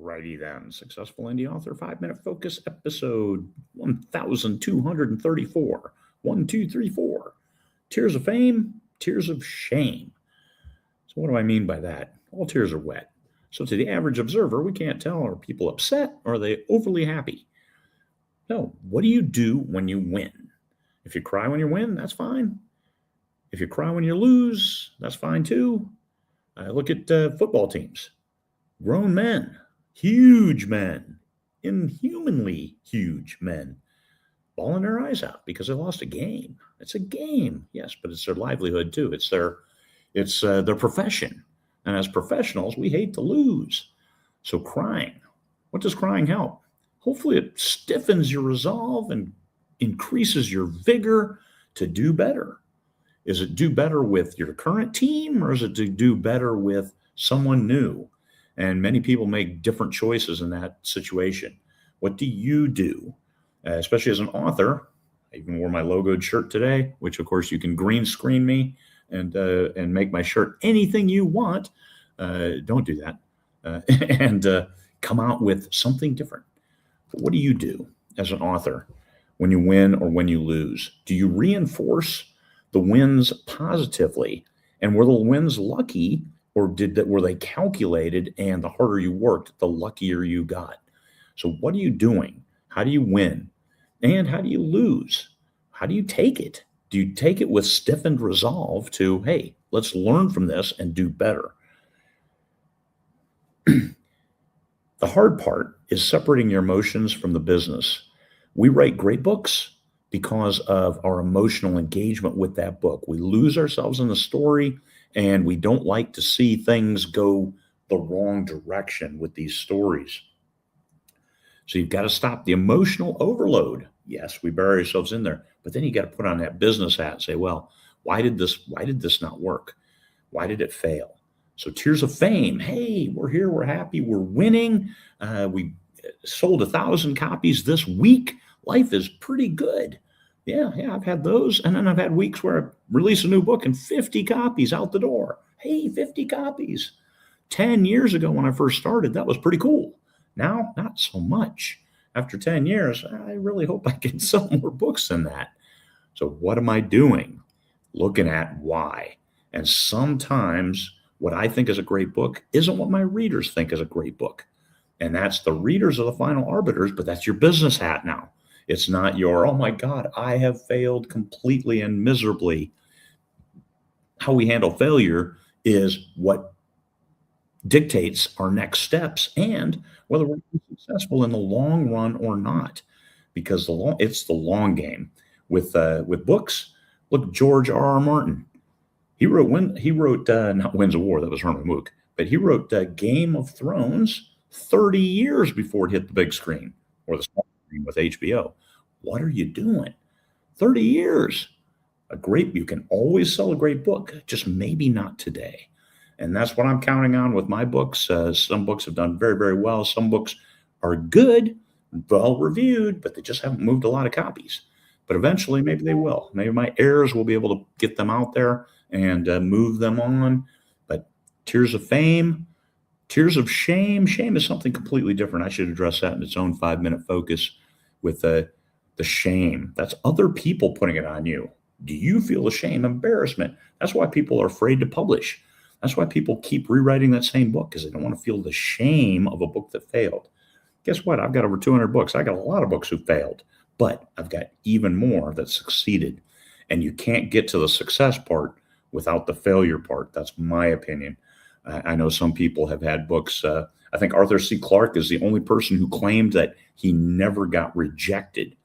Alrighty then. Successful Indie Author 5 Minute Focus episode 1234. 1234. Tears of fame, tears of shame. So, what do I mean by that? All tears are wet. So, to the average observer, we can't tell are people upset or are they overly happy? No. What do you do when you win? If you cry when you win, that's fine. If you cry when you lose, that's fine too. Look at football teams. Grown men, huge men, inhumanly huge men, bawling their eyes out because they lost a game. It's a game, yes, but it's their livelihood too. It's their profession. And as professionals, we hate to lose. So crying, what does crying help? Hopefully it stiffens your resolve and increases your vigor to do better. Is it do better with your current team or is it to do better with someone new? And many people make different choices in that situation. What do you do? Especially as an author, I even wore my logoed shirt today, which of course you can green screen me and make my shirt anything you want. Don't do that. And come out with something different. But what do you do as an author when you win or when you lose? Do you reinforce the wins positively? And were the wins lucky, or were they calculated, and the harder you worked, the luckier you got? So what are you doing? How do you win? And how do you lose? How do you take it? Do you take it with stiffened resolve to, hey, let's learn from this and do better? The hard part is separating your emotions from the business. We write great books because of our emotional engagement with that book. We lose ourselves in the story, and we don't like to see things go the wrong direction with these stories. So you've got to stop the emotional overload. Yes, we bury ourselves in there, but then you got to put on that business hat and say, well, why did this not work? Why did it fail? So tears of fame. Hey, we're here. We're happy. We're winning. We sold 1,000 copies this week. Life is pretty good. Yeah, I've had those. And then I've had weeks where I release a new book and 50 copies out the door. Hey, 50 copies. 10 years ago when I first started, that was pretty cool. Now, not so much. After 10 years, I really hope I can sell more books than that. So what am I doing? Looking at why. And sometimes what I think is a great book isn't what my readers think is a great book. And that's the readers are the final arbiters, but that's your business hat now. It's not your, oh my God, I have failed completely and miserably. How we handle failure is what dictates our next steps and whether we're successful in the long run or not. Because it's the long game. With books, look, George R.R. Martin. He wrote not Winds of War, that was Herman Wouk, but he wrote Game of Thrones 30 years before it hit the big screen or the small screen with HBO. What are you doing? 30 years. You can always sell a great book, just maybe not today. And that's what I'm counting on with my books. Some books have done very, very well. Some books are good, well reviewed, but they just haven't moved a lot of copies. But eventually, maybe they will. Maybe my heirs will be able to get them out there and move them on. But tears of fame, tears of shame. Shame is something completely different. I should address that in its own 5-minute focus with the shame. That's other people putting it on you. Do you feel the shame, embarrassment? That's why people are afraid to publish. That's why people keep rewriting that same book, because they don't want to feel the shame of a book that failed. Guess what? I've got over 200 books. I got a lot of books who failed, but I've got even more that succeeded. And you can't get to the success part without the failure part. That's my opinion. I know some people have had books. I think Arthur C. Clarke is the only person who claimed that he never got rejected.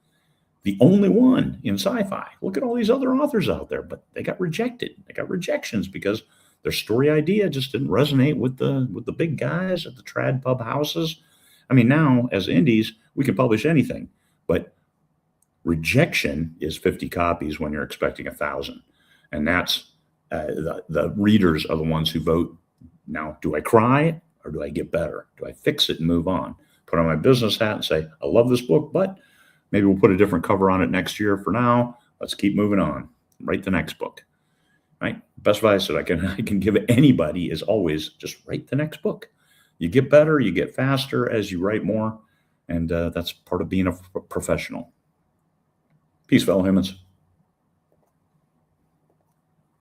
The only one in sci-fi. Look at all these other authors out there, but they got rejected. They got rejections because their story idea just didn't resonate with the big guys at the trad pub houses. I mean, now as indies, we can publish anything, but rejection is 50 copies when you're expecting 1,000. And that's the readers are the ones who vote. Now, do I cry or do I get better? Do I fix it and move on? Put on my business hat and say, I love this book, but maybe we'll put a different cover on it next year. For now, let's keep moving on. Write the next book. Right? Best advice that I can give anybody is always just write the next book. You get better, you get faster as you write more, and that's part of being a professional. Peace, fellow humans.